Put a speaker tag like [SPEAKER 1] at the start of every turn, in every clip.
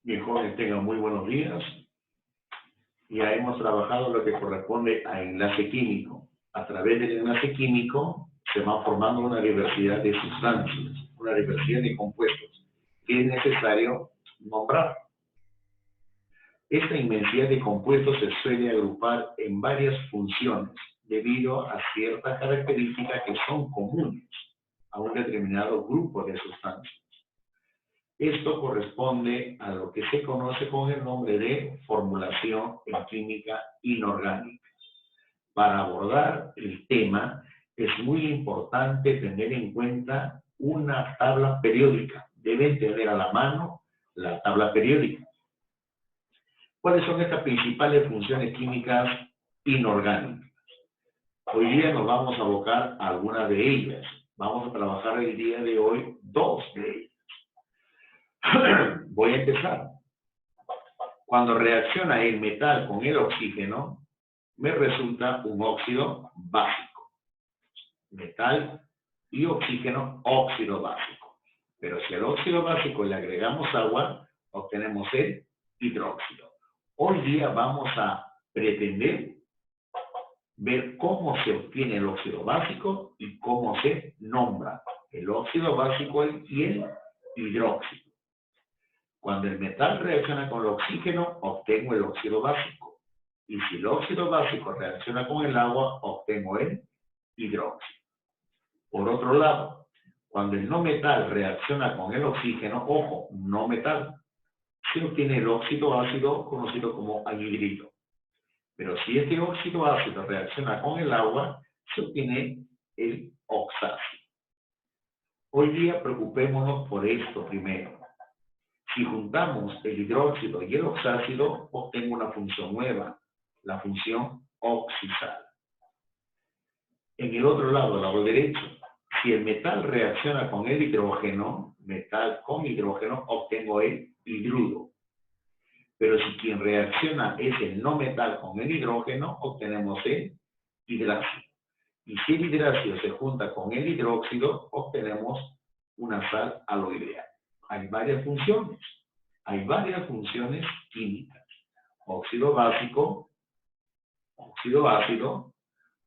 [SPEAKER 1] Bien, jóvenes, tengan muy buenos días. Ya hemos trabajado lo que corresponde a enlace químico. A través del enlace químico se va formando una diversidad de sustancias, una diversidad de compuestos que es necesario nombrar. Esta inmensidad de compuestos se suele agrupar en varias funciones debido a ciertas características que son comunes a un determinado grupo de sustancias. Esto corresponde a lo que se conoce con el nombre de formulación en química inorgánica. Para abordar el tema es muy importante tener en cuenta una tabla periódica. Deben tener a la mano la tabla periódica. ¿Cuáles son estas principales funciones químicas inorgánicas? Hoy día nos vamos a abocar a algunas de ellas. Vamos a trabajar el día de hoy dos de ellas. Voy a empezar. Cuando reacciona el metal con el oxígeno, me resulta un óxido básico. Metal y oxígeno, óxido básico. Pero si al óxido básico le agregamos agua, obtenemos el hidróxido. Hoy día vamos a pretender ver cómo se obtiene el óxido básico y cómo se nombra el óxido básico y el hidróxido. Cuando el metal reacciona con el oxígeno, obtengo el óxido básico. Y si el óxido básico reacciona con el agua, obtengo el hidróxido. Por otro lado, cuando el no metal reacciona con el oxígeno, ojo, no metal, se obtiene el óxido ácido conocido como anhidrito. Pero si este óxido ácido reacciona con el agua, se obtiene el oxácido. Hoy día preocupémonos por esto primero. Si juntamos el hidróxido y el oxácido, obtengo una función nueva, la función oxisal. En el otro lado derecho, si el metal reacciona con el hidrógeno, metal con hidrógeno, obtengo el hidruro. Pero si quien reacciona es el no metal con el hidrógeno, obtenemos el hidrácido. Y si el hidrácido se junta con el hidróxido, obtenemos una sal aloidea. Hay varias funciones. Hay varias funciones químicas. Óxido básico, óxido ácido,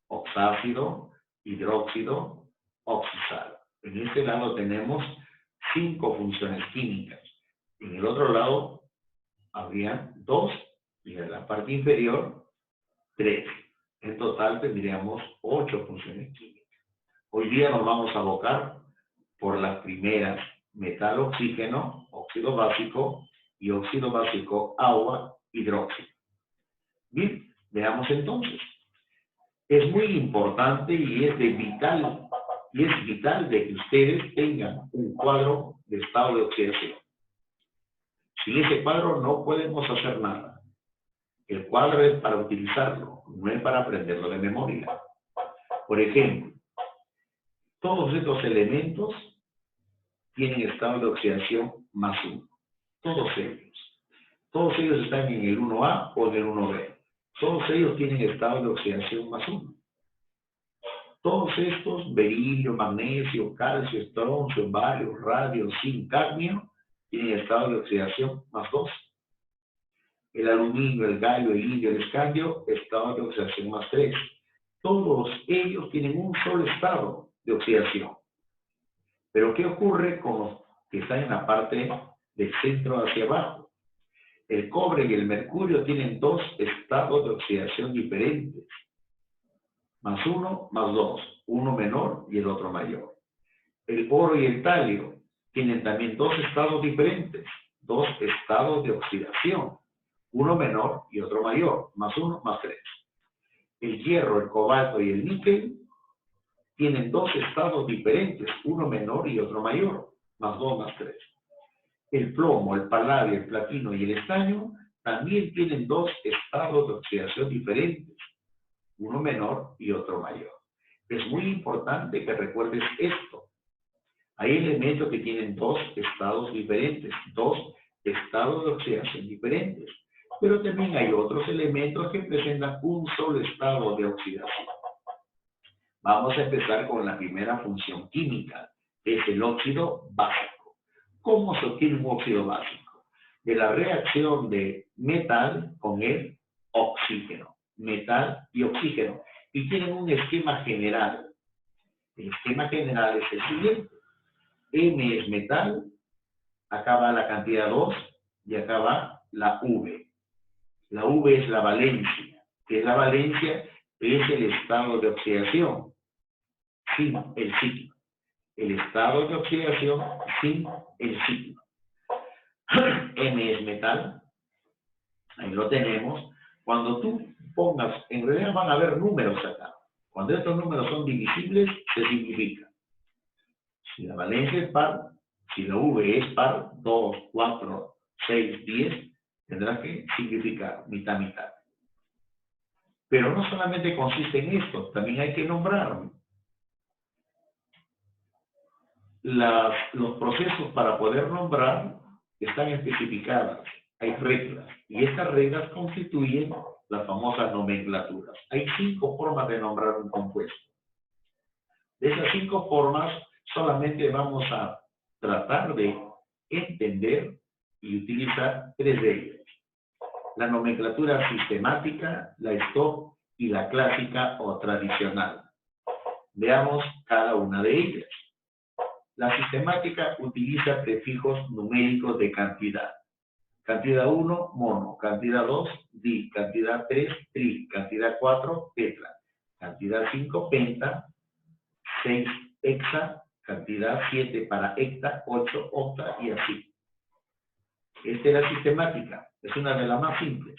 [SPEAKER 1] oxácido, hidróxido, oxisal. En este lado tenemos 5 funciones químicas. En el otro lado habrían 2 y en la parte inferior 3. En total tendríamos 8 funciones químicas. Hoy día nos vamos a abocar por las primeras: metal, oxígeno, óxido básico y óxido básico, agua, hidróxido. Bien, veamos entonces. Es muy importante y es vital de que ustedes tengan un cuadro de estado de oxidación. Sin ese cuadro no podemos hacer nada. El cuadro es para utilizarlo, no es para aprenderlo de memoria. Por ejemplo, todos estos elementos tienen estado de oxidación +1. Todos ellos. Todos ellos están en el 1A o en el 1B. Todos ellos tienen estado de oxidación +1. Todos estos, berilio, magnesio, calcio, estroncio, bario, radio, zinc, cadmio, tienen estado de oxidación +2. El aluminio, el galio, el indio, el escandio, estado de oxidación +3. Todos ellos tienen un solo estado de oxidación. Pero ¿qué ocurre con los que están en la parte del centro hacia abajo? El cobre y el mercurio tienen 2 estados de oxidación diferentes. +1, +2. Uno menor y el otro mayor. El oro y el talio tienen también 2 estados diferentes. 2 estados de oxidación. Uno menor y otro mayor. +1, +3. El hierro, el cobalto y el níquel tienen 2 estados diferentes, uno menor y otro mayor, +2, +3. El plomo, el paladio, el platino y el estaño también tienen 2 estados de oxidación diferentes, uno menor y otro mayor. Es muy importante que recuerdes esto. Hay elementos que tienen 2 estados diferentes, 2 estados de oxidación diferentes, pero también hay otros elementos que presentan un solo estado de oxidación. Vamos a empezar con la primera función química, que es el óxido básico. ¿Cómo se obtiene un óxido básico? de la reacción de metal con el oxígeno. Metal y oxígeno. Y tienen un esquema general. El esquema general es el siguiente. M es metal, acá va la cantidad 2 y acá va la V. La V es la valencia. ¿Qué es la valencia? Es el estado de oxidación sin el ciclo. El estado de oxidación sin el ciclo. M es metal. Ahí lo tenemos. Cuando tú pongas, en realidad van a haber números acá. Cuando estos números son divisibles, se simplifica. Si la valencia es par, si la V es par, 2, 4, 6, 10, tendrás que simplificar mitad, mitad. Pero no solamente consiste en esto, también hay que nombrar los procesos para poder nombrar están especificadas. Hay reglas, y estas reglas constituyen las famosas nomenclaturas. Hay 5 formas de nombrar un compuesto. De esas 5 formas, solamente vamos a tratar de entender y utilizar 3 de ellas. La nomenclatura sistemática, la stock y la clásica o tradicional. Veamos cada una de ellas. La sistemática utiliza prefijos numéricos de cantidad. Cantidad 1, mono. Cantidad 2, di. Cantidad 3, tri. Cantidad 4, tetra. Cantidad 5, penta. 6, hexa. Cantidad 7 para hecta, 8, octa y así. Esta es la sistemática. Es una de las más simples.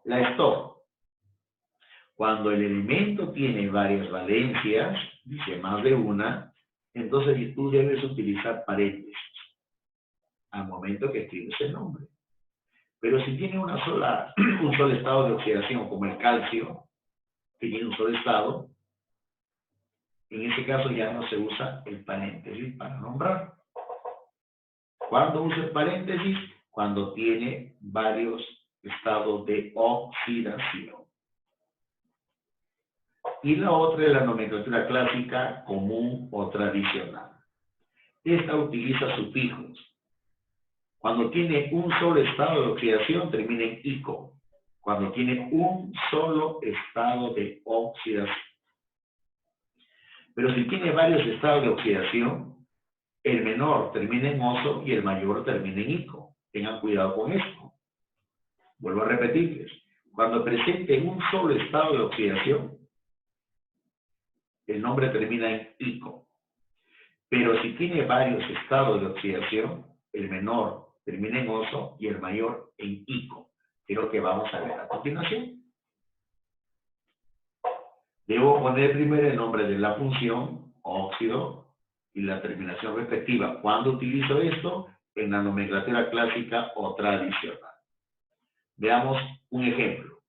[SPEAKER 1] La stock. Cuando el elemento tiene varias valencias, dice más de una, entonces tú debes utilizar paréntesis al momento que escribes el nombre. Pero si tiene un solo estado de oxidación, como el calcio, que tiene un solo estado, en ese caso ya no se usa el paréntesis para nombrar. ¿Cuándo usa el paréntesis? Cuando tiene varios estados de oxidación. Y la otra es la nomenclatura clásica, común o tradicional. Esta utiliza sufijos. Cuando tiene un solo estado de oxidación, termina en ico. Cuando tiene un solo estado de oxidación. Pero si tiene varios estados de oxidación, el menor termina en oso y el mayor termina en ico. Tengan cuidado con esto. Vuelvo a repetirles. Cuando presente un solo estado de oxidación, el nombre termina en ico. Pero si tiene varios estados de oxidación, el menor termina en oso y el mayor en ico, que es lo que vamos a ver a continuación. Debo poner primero el nombre de la función, óxido, y la terminación respectiva. ¿Cuándo utilizo esto? En la nomenclatura clásica o tradicional. Veamos un ejemplo.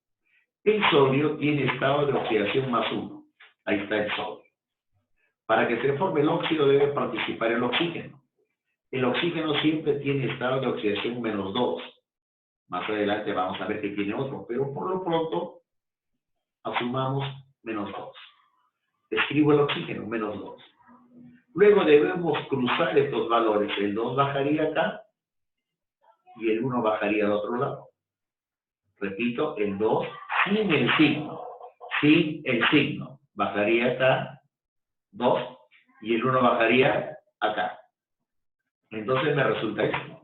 [SPEAKER 1] El sodio tiene estado de oxidación más 1. Ahí está el sodio. Para que se forme el óxido debe participar el oxígeno. El oxígeno siempre tiene estado de oxidación menos 2. Más adelante vamos a ver que tiene otro, pero por lo pronto asumamos menos 2. Escribo el oxígeno, menos 2. Luego debemos cruzar estos valores. El 2 bajaría acá y el 1 bajaría al otro lado. Repito, el 2 sin el signo. Sin el signo. Bajaría acá 2 y el 1 bajaría acá. Entonces me resulta esto.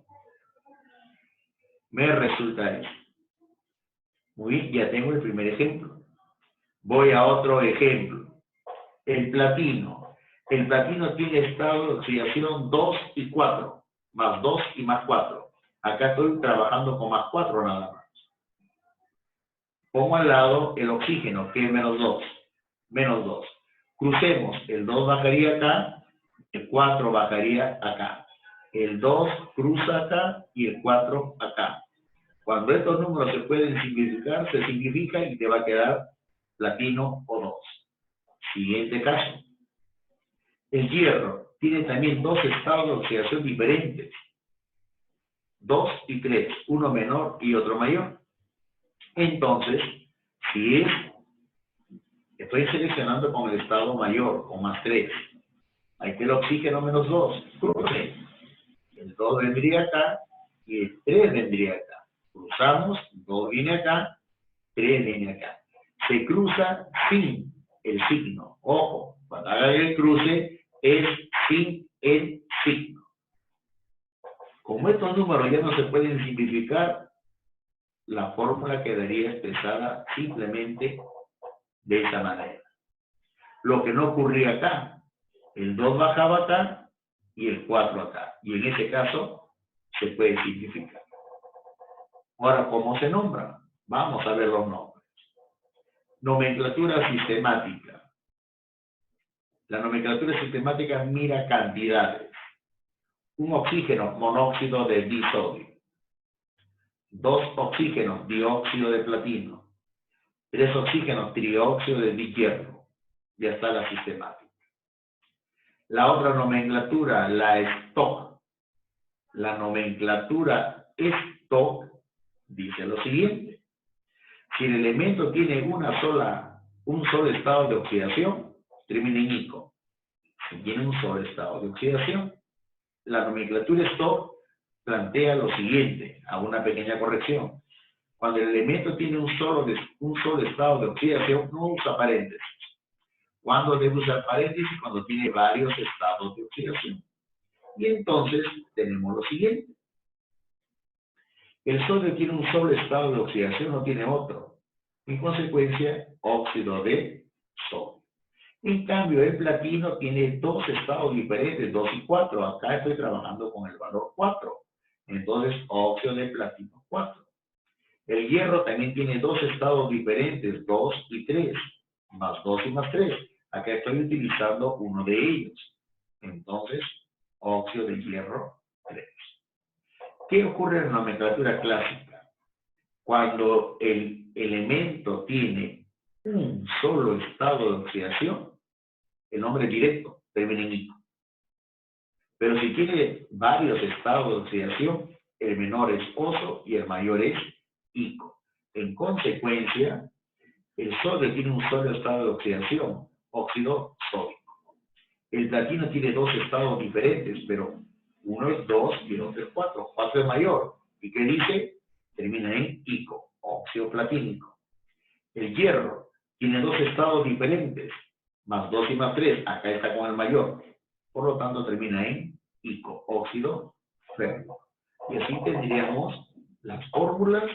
[SPEAKER 1] Muy bien, ya tengo el primer ejemplo. Voy a otro ejemplo. El platino. El platino tiene estado de oxidación 2 y 4. Más 2 y más 4. Acá estoy trabajando con más 4 nada más. Pongo al lado el oxígeno, que es menos 2. Menos 2. Crucemos. El 2 bajaría acá. El 4 bajaría acá. El 2 cruza acá y el 4 acá. Cuando estos números se pueden simplificar, se simplifica y te va a quedar platino o 2. Siguiente caso. El hierro tiene también 2 estados de oxidación diferentes. 2 y 3, uno menor y otro mayor. Entonces, si estoy seleccionando con el estado mayor, con más 3. Ahí está el oxígeno menos 2. Cruce. El 2 vendría acá y el 3 vendría acá. Cruzamos, 2 viene acá, 3 viene acá. Se cruza sin el signo. Ojo, cuando haga el cruce es sin el signo. Como estos números ya no se pueden simplificar, la fórmula quedaría expresada simplemente de esa manera. Lo que no ocurría acá, el 2 bajaba acá y el 4 acá. Y en ese caso se puede simplificar. Ahora, ¿cómo se nombra? Vamos a ver los nombres. Nomenclatura sistemática. La nomenclatura sistemática mira cantidades. Un oxígeno, monóxido de disodio. 2 oxígenos, dióxido de platino. 3 oxígenos, trióxido de dihierro. Ya está la sistemática. La otra nomenclatura, la stock. La nomenclatura stock dice lo siguiente. Si el elemento tiene un solo estado de oxidación, termina en ico. Si tiene un solo estado de oxidación, la nomenclatura stock plantea lo siguiente, a una pequeña corrección. Cuando el elemento tiene un solo estado de oxidación, no usa paréntesis. ¿Cuándo debe usar paréntesis? Cuando tiene varios estados de oxidación. Y entonces tenemos lo siguiente. El sodio tiene un solo estado de oxidación, no tiene otro. En consecuencia, óxido de sodio. En cambio, el platino tiene 2 estados diferentes, 2 y 4. Acá estoy trabajando con el valor 4. Entonces, óxido de platino 4. El hierro también tiene 2 estados diferentes, 2 y 3. Más 2 y más 3. Acá estoy utilizando uno de ellos. Entonces, óxido de hierro 3. ¿Qué ocurre en la nomenclatura clásica? Cuando el elemento tiene un solo estado de oxidación, el nombre es directo, termina en ico. Pero si tiene varios estados de oxidación, el menor es oso y el mayor es ico. En consecuencia, el sodio tiene un solo estado de oxidación, óxido sódico. El platino tiene 2 estados diferentes, pero uno es 2 y el otro es 4. 4 es mayor. ¿Y qué dice? Termina en ico, óxido platínico. El hierro tiene 2 estados diferentes, más 2 y más 3. Acá está con el mayor. Por lo tanto, termina en ico, óxido férrico. Y así tendríamos las fórmulas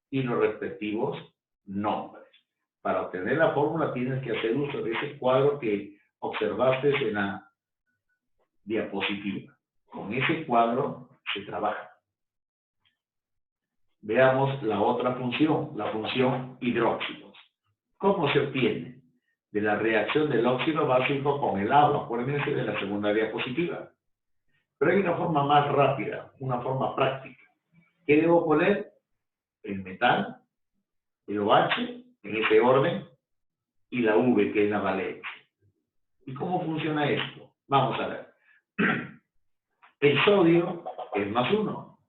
[SPEAKER 1] y los respectivos nombres. Para obtener la fórmula tienes que hacer uso de ese cuadro que observaste en la diapositiva. Con ese cuadro se trabaja. Veamos la otra función, la función hidróxidos. ¿Cómo se obtiene? De la reacción del óxido básico con el agua. Acuérdense de la segunda diapositiva. Pero hay una forma más rápida, una forma práctica. ¿Qué debo poner? El metal, el OH, en ese orden, y la V, que es la valencia. ¿Y cómo funciona esto? Vamos a ver. El sodio es más 1.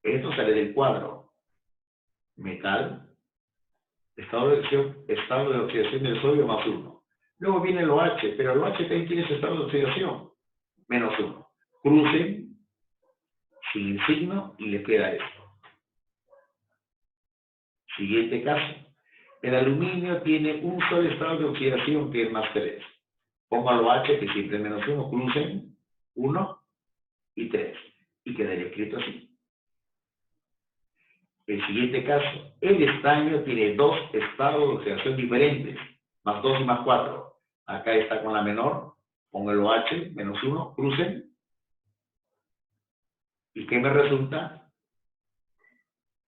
[SPEAKER 1] Esto sale del cuadro. Metal, estado de oxidación del sodio más 1. Luego viene el OH, pero el OH también tiene ese estado de oxidación, menos 1. Crucen sin el signo y le queda esto. Siguiente caso. El aluminio tiene un solo estado de oxidación que es más 3. Pongo al OH que siempre es menos 1. Crucen 1 y 3. Y quedaría escrito así. El siguiente caso, el estaño tiene 2 estados de oxidación diferentes, más 2 y más 4. Acá está con la menor, pongo el OH, menos 1, crucen. ¿Y qué me resulta?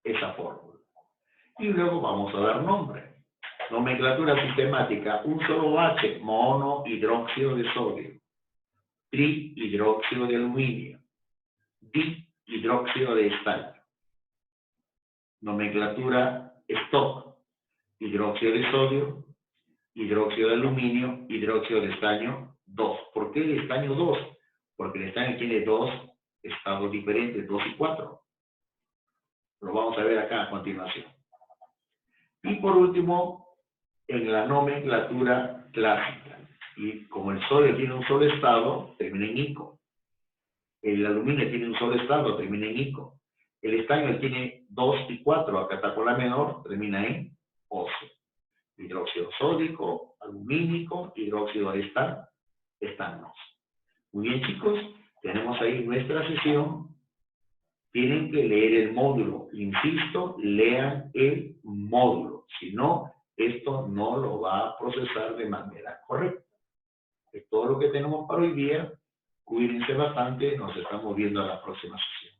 [SPEAKER 1] Esa fórmula. Y luego vamos a dar nombre. Nomenclatura sistemática, un solo OH, monohidróxido de sodio, trihidróxido de aluminio, dihidróxido de estaño. Nomenclatura stock, hidróxido de sodio, hidróxido de aluminio, hidróxido de estaño 2. ¿Por qué el estaño 2? Porque el estaño tiene 2 estados diferentes, 2 y 4. Lo vamos a ver acá a continuación. Y por último, en la nomenclatura clásica. Y como el sodio tiene un solo estado, termina en ico. El aluminio tiene un solo estado, termina en ico. El estaño tiene 2 y 4, acá está con la menor, termina en oso. Hidróxido sódico, alumínico, hidróxido de estañoso. Muy bien, chicos, tenemos ahí nuestra sesión. Tienen que leer el módulo. Insisto, lean el módulo. Si no, esto no lo va a procesar de manera correcta. Es todo lo que tenemos para hoy día. Cuídense bastante. Nos estamos viendo en la próxima sesión.